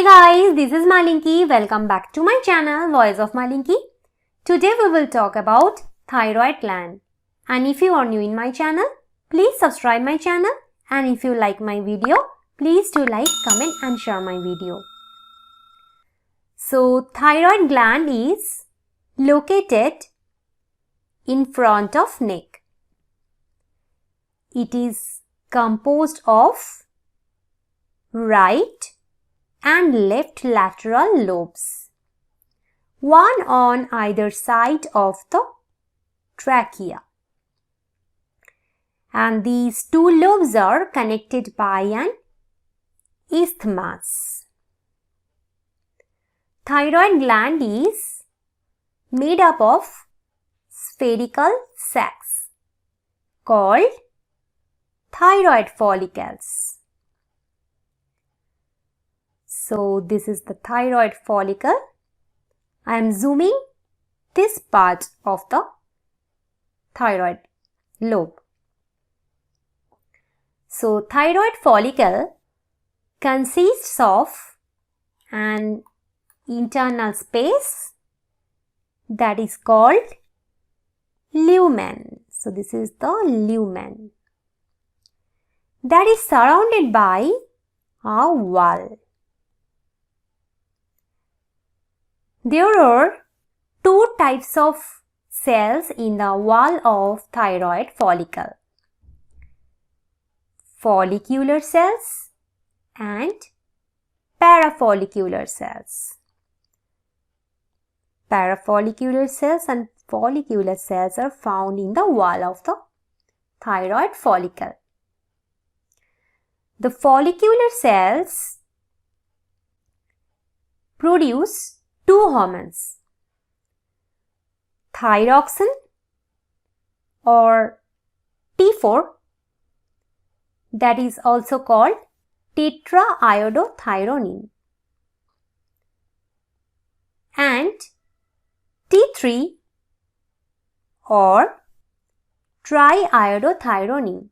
guys, this is Malinki. Welcome back to my channel Voice of Malinki. Today we will talk about thyroid gland. And if you are new in my channel, please subscribe my channel. And if you like my video, please do like, comment and share my video. So thyroid gland is located in front of neck. It is composed of right and left lateral lobes, one on either side of the trachea. And these two lobes are connected by an isthmus. Thyroid gland is made up of spherical sacs called thyroid follicles. So this is the thyroid follicle. I am zooming this part of the thyroid lobe. So thyroid follicle consists of an internal space that is called lumen. So this is the lumen that is surrounded by a wall. There are two types of cells in the wall of thyroid follicle: follicular cells and parafollicular cells. Parafollicular cells and follicular cells are found in the wall of the thyroid follicle. The follicular cells produce two hormones, thyroxine or T4, that is also called tetraiodothyronine, and T3 or triiodothyronine.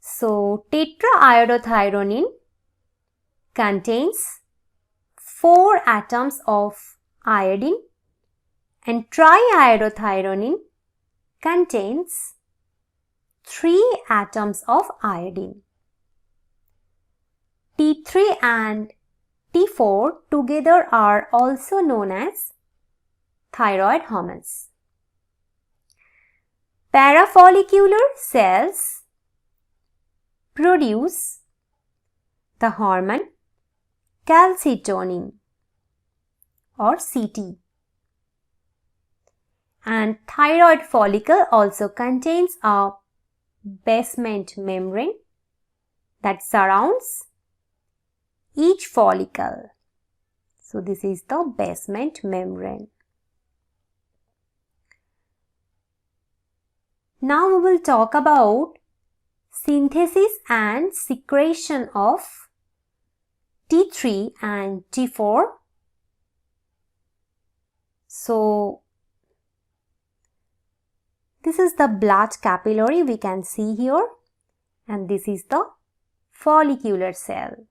So tetraiodothyronine contains 4 atoms of iodine and triiodothyronine contains 3 atoms of iodine. T3 and T4 together are also known as thyroid hormones. Parafollicular cells produce the hormone calcitonin or CT, and thyroid follicle also contains a basement membrane that surrounds each follicle. So this is the basement membrane. Now we will talk about synthesis and secretion of T3 and T4. So this is the blood capillary we can see here, and this is the follicular cell.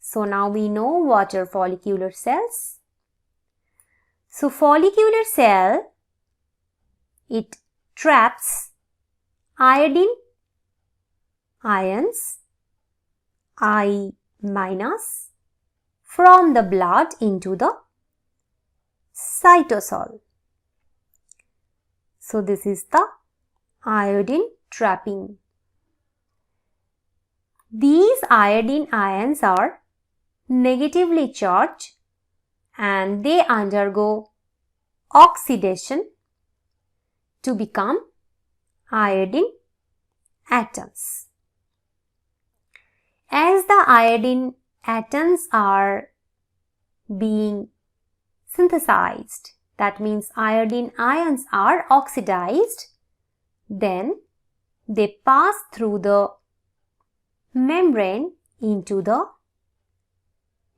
So now we know what are follicular cells. So follicular cell, it traps iodine ions I- from the blood into the cytosol. So this is the iodine trapping. These iodine ions are negatively charged and they undergo oxidation to become iodine atoms. As the iodine atoms are being synthesized, that means iodine ions are oxidized, then they pass through the membrane into the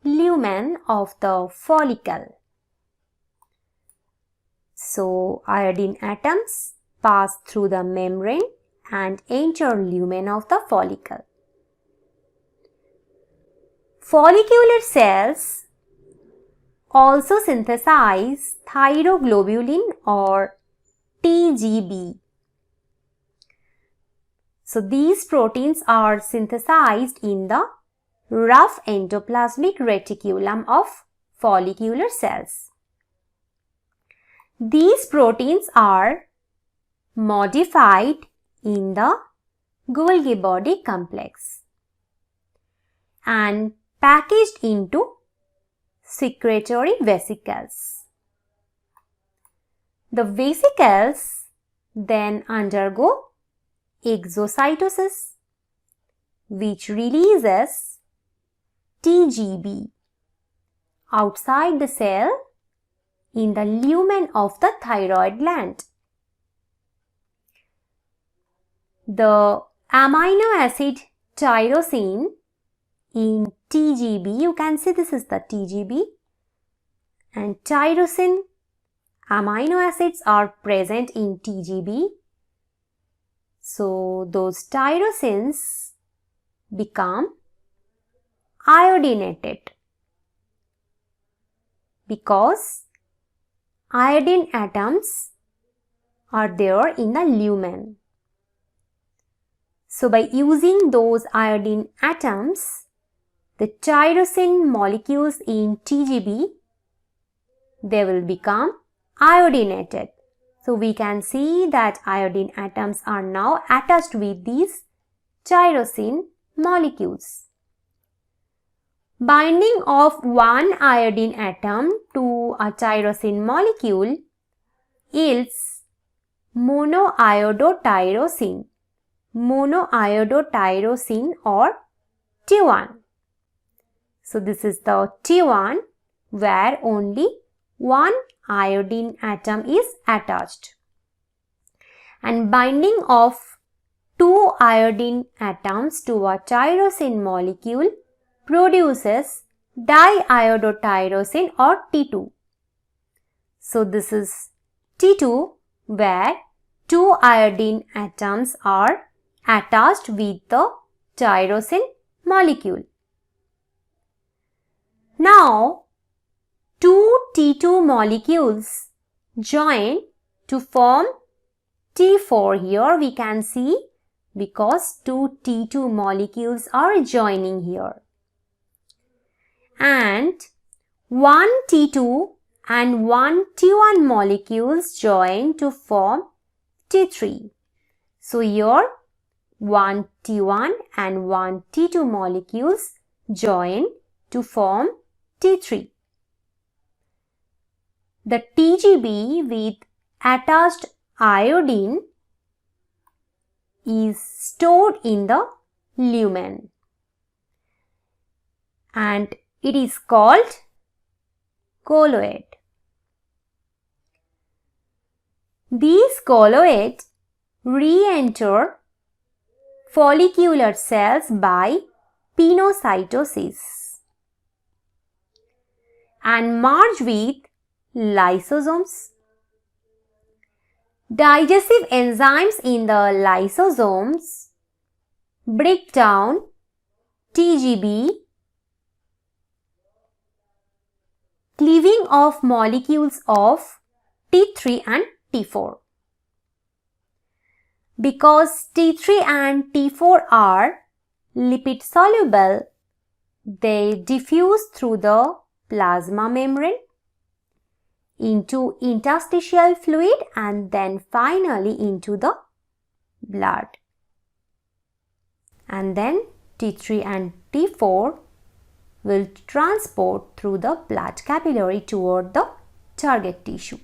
lumen of the follicle. So iodine atoms pass through the membrane and enter lumen of the follicle. Follicular cells also synthesize thyroglobulin or TGB. So these proteins are synthesized in the rough endoplasmic reticulum of follicular cells. These proteins are modified in the Golgi body complex and packaged into secretory vesicles. The vesicles then undergo exocytosis, which releases TGB outside the cell in the lumen of the thyroid gland. The amino acid tyrosine in TGB, you can see this is the TGB, and tyrosine amino acids are present in TGB. So those tyrosines become iodinated because iodine atoms are there in the lumen. So by using those iodine atoms, the tyrosine molecules in TGB, they will become iodinated. So we can see that iodine atoms are now attached with these tyrosine molecules. Binding of one iodine atom to a tyrosine molecule yields monoiodotyrosine or T1. So this is the T1 where only one iodine atom is attached. And binding of two iodine atoms to a tyrosine molecule produces diiodotyrosine or T2. So this is T2 where two iodine atoms are attached with the tyrosine molecule. Now, two T2 molecules join to form T4. Here we can see because two T2 molecules are joining here. And one T2 and one T1 molecules join to form T3. So here one T1 and one T2 molecules join to form T3. The TGB with attached iodine is stored in the lumen and it is called colloid. These colloids re-enter follicular cells by pinocytosis and merge with lysosomes. Digestive enzymes in the lysosomes break down TGB, cleaving of molecules of T3 and T4. Because T3 and T4 are lipid soluble, they diffuse through the plasma membrane into interstitial fluid and then finally into the blood. And then T3 and T4 will transport through the blood capillary toward the target tissue.